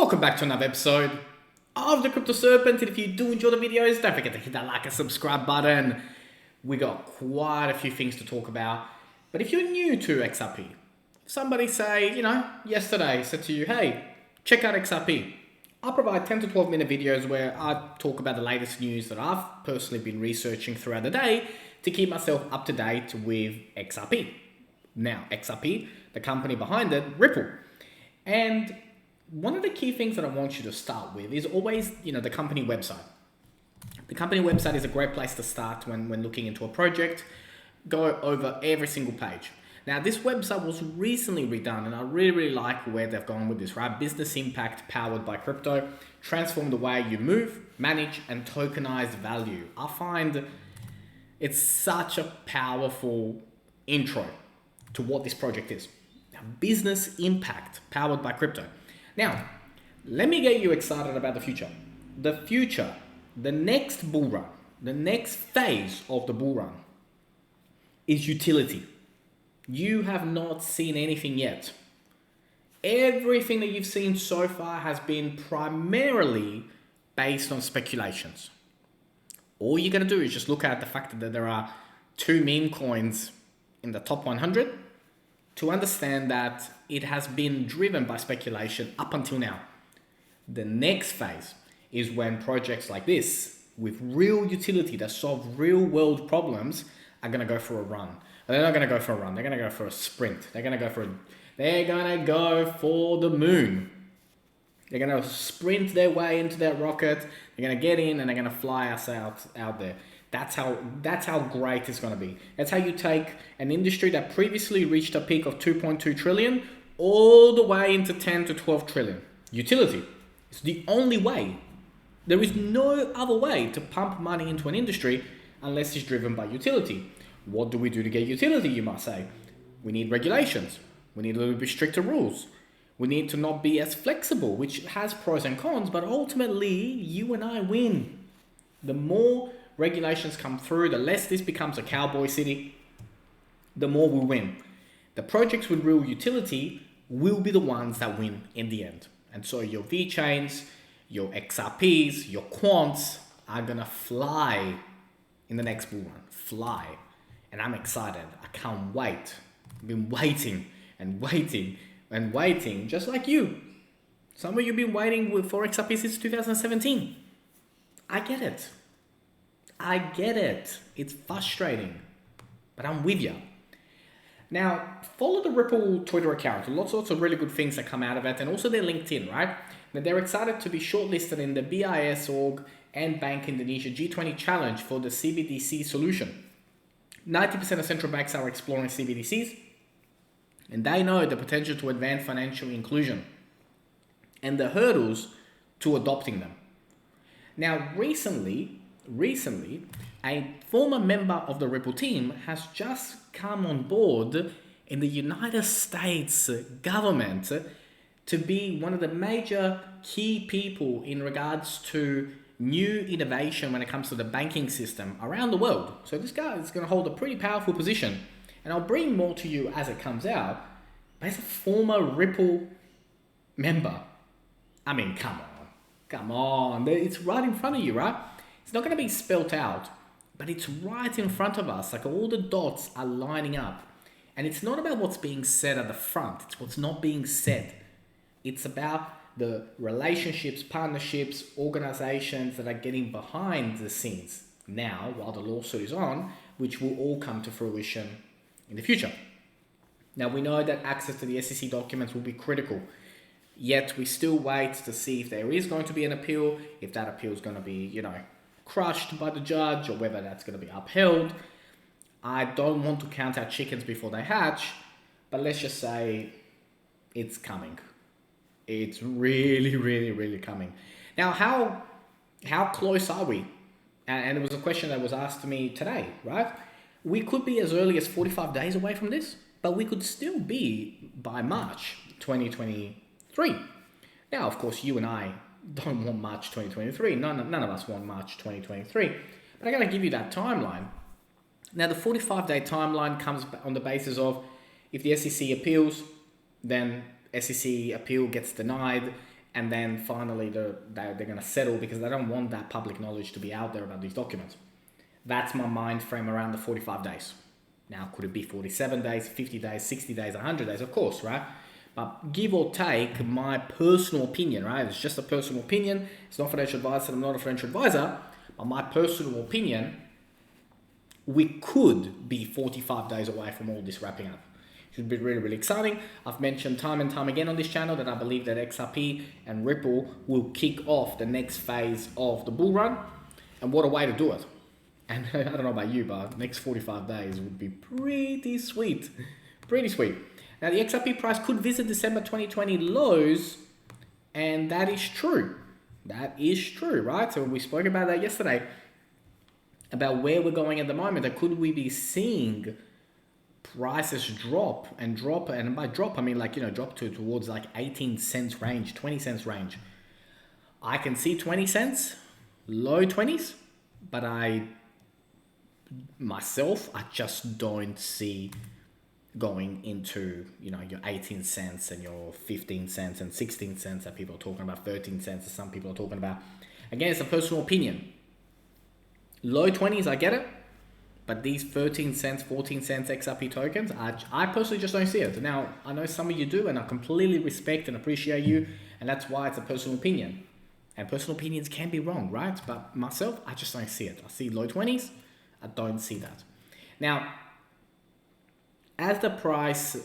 Welcome back to another episode of the Crypto Serpent. And if you do enjoy the videos, don't forget to hit that like and subscribe button. We got quite a few things to talk about. But if you're new to XRP, somebody yesterday said to you, hey, check out XRP. I provide 10 to 12 minute videos where I talk about the latest news that I've personally been researching throughout the day to keep myself up to date with XRP. Now, XRP, the company behind it, Ripple. And one of the key things that I want you to start with is always, the company website. The company website is a great place to start when looking into a project. Go over every single page. Now, this website was recently redone, and I really like where they've gone with this, right? Business impact powered by crypto. Transform the way you move, manage, and tokenize value. I find it's such a powerful intro to what this project is. Now, business impact powered by crypto. Now, let me get you excited about the future. The future, the next bull run, the next phase of the bull run is utility. You have not seen anything yet. Everything that you've seen so far has been primarily based on speculations. All you're going to do is just look at the fact that there are 2 meme coins in the top 100 to understand that it has been driven by speculation up until now. The next phase is when projects like this, with real utility that solve real world problems, are going to go for a run. They're not going to go for a run. They're going to go for a sprint. They're going to go for the moon. They're going to sprint their way into that rocket. They're going to get in and they're going to fly us out there. That's how great it's going to be. That's how you take an industry that previously reached a peak of 2.2 trillion all the way into 10 to 12 trillion. Utility is the only way. There is no other way to pump money into an industry unless it's driven by utility. What do we do to get utility, you might say? We need regulations. We need a little bit stricter rules. We need to not be as flexible, which has pros and cons, but ultimately you and I win. The more regulations come through, the less this becomes a cowboy city, the more we win. The projects with real utility will be the ones that win in the end. And so your VeChains, your XRPs, your quants are gonna fly in the next bull run. Fly. And I'm excited. I can't wait. I've been waiting and waiting and waiting, just like you. Some of you have been waiting for XRP since 2017. I get it. It's frustrating, but I'm with you. Now, follow the Ripple Twitter account. Lots of really good things that come out of it, and also their LinkedIn, right? Now, they're excited to be shortlisted in the BIS Org and Bank Indonesia G20 Challenge for the CBDC solution. 90% of central banks are exploring CBDCs, and they know the potential to advance financial inclusion and the hurdles to adopting them. Now, recently, a former member of the Ripple team has just come on board in the United States government to be one of the major key people in regards to new innovation when it comes to the banking system around the world. So this guy is going to hold a pretty powerful position, and I'll bring more to you as it comes out. But he's a former Ripple member. I mean, come on. It's right in front of you, right? It's not going to be spelt out, but it's right in front of us. Like all the dots are lining up. And it's not about what's being said at the front. It's what's not being said. It's about the relationships, partnerships, organizations that are getting behind the scenes now while the lawsuit is on, which will all come to fruition in the future. Now, we know that access to the SEC documents will be critical. Yet we still wait to see if there is going to be an appeal, if that appeal is going to be, crushed by the judge, or whether that's going to be upheld. I don't want to count our chickens before they hatch, but let's just say it's coming. It's really coming. Now, how close are we? And it was a question that was asked to me today, right? We could be as early as 45 days away from this, but we could still be by March 2023. Now, of course, you and I don't want March 2023. None of us want March 2023. But I got to give you that timeline. Now, the 45-day timeline comes on the basis of if the SEC appeals, then SEC appeal gets denied And then finally they're going to settle because they don't want that public knowledge to be out there about these documents. That's my mind frame around the 45 days. Now, could it be 47 days, 50 days, 60 days, 100 days? Of course, right? But give or take, my personal opinion, right? It's just a personal opinion. It's not financial advice, and I'm not a financial advisor. But my personal opinion, we could be 45 days away from all this wrapping up. It should be really, really exciting. I've mentioned time and time again on this channel that I believe that XRP and Ripple will kick off the next phase of the bull run. And what a way to do it. And I don't know about you, but next 45 days would be pretty sweet. Pretty sweet. Now, the XRP price could visit December 2020 lows, and that is true. That is true, right? So we spoke about that yesterday, about where we're going at the moment. And could we be seeing prices drop, and by drop, I mean drop towards like 18 cents range, 20 cents range. I can see 20 cents, low 20s, but I just don't see going into, your 18 cents and your 15 cents and 16 cents that people are talking about, 13 cents that some people are talking about. Again, it's a personal opinion. Low 20s, I get it. But these 13 cents, 14 cents XRP tokens, I personally just don't see it. Now, I know some of you do, and I completely respect and appreciate you, and that's why it's a personal opinion. And personal opinions can be wrong, right? But myself, I just don't see it. I see low 20s. I don't see that. Now, as the price,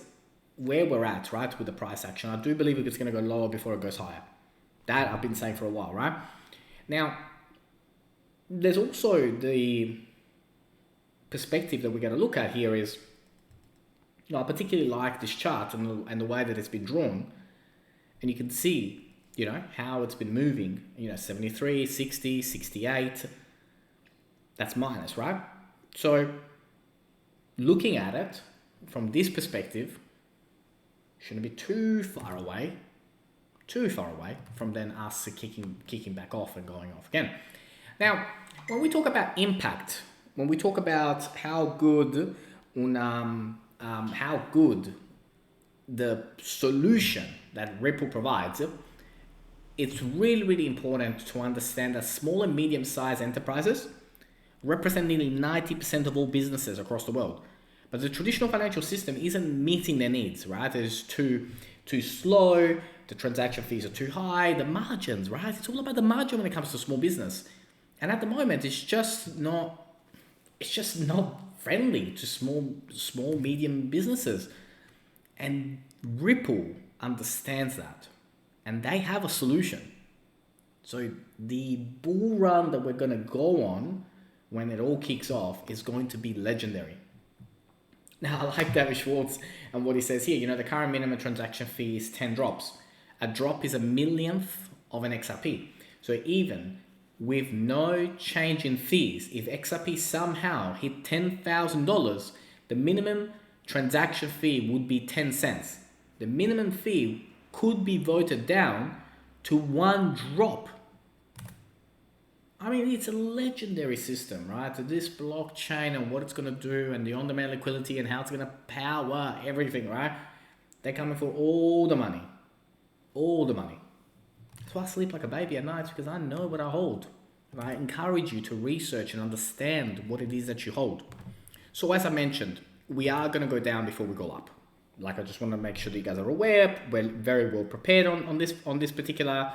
where we're at, right, with the price action, I do believe it's going to go lower before it goes higher. That I've been saying for a while, right? Now, there's also the perspective that we're going to look at here is, I particularly like this chart and the way that it's been drawn. And you can see, how it's been moving, 73, 60, 68. That's minus, right? So looking at it from this perspective, shouldn't be too far away from then us kicking back off and going off again. Now, when we talk about impact, when we talk about how good the solution that Ripple provides, it's really, really important to understand that small and medium-sized enterprises represent nearly 90% of all businesses across the world. But the traditional financial system isn't meeting their needs, right? It's too slow, the transaction fees are too high, the margins, right? It's all about the margin when it comes to small business. And at the moment, it's just not friendly to small, medium businesses. And Ripple understands that. And they have a solution. So the bull run that we're going to go on when it all kicks off is going to be legendary. Now, I like David Schwartz and what he says here. The current minimum transaction fee is 10 drops. A drop is a millionth of an XRP. So even with no change in fees, if XRP somehow hit $10,000, the minimum transaction fee would be 10 cents. The minimum fee could be voted down to 1 drop. I mean, it's a legendary system, right? This blockchain and what it's going to do and the on-demand liquidity and how it's going to power everything, right? They're coming for all the money. All the money. That's why I sleep like a baby at night, because I know what I hold. And I encourage you to research and understand what it is that you hold. So as I mentioned, we are going to go down before we go up. Like, I just want to make sure that you guys are aware. We're very well prepared on this particular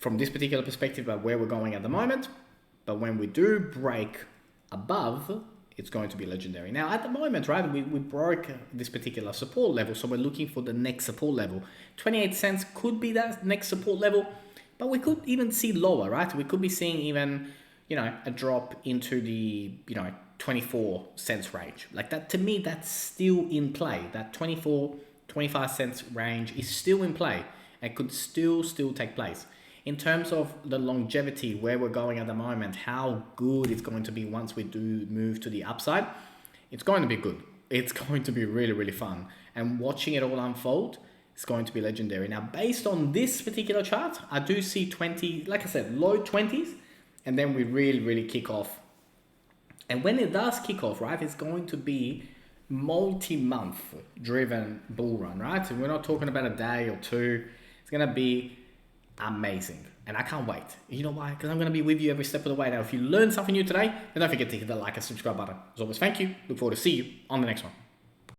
perspective about where we're going at the moment. But when we do break above, it's going to be legendary. Now, at the moment, right, we broke this particular support level, so we're looking for the next support level. 28 cents could be that next support level, but we could even see lower, right? We could be seeing even, a drop into the, 24 cents range. Like that, to me, that's still in play. That 24, 25 cents range is still in play and could still take place. In terms of the longevity, where we're going at the moment, how good it's going to be once we do move to the upside, it's going to be good. It's going to be really, really fun. And watching it all unfold is going to be legendary. Now, based on this particular chart, I do see 20, like I said, low 20s, and then we really, really kick off. And when it does kick off, right, it's going to be multi-month driven bull run, right? So we're not talking about a day or two. It's going to be amazing. And I can't wait. You know why? Because I'm going to be with you every step of the way. Now, if you learned something new today, then don't forget to hit the like and subscribe button. As always, thank you. Look forward to see you on the next one.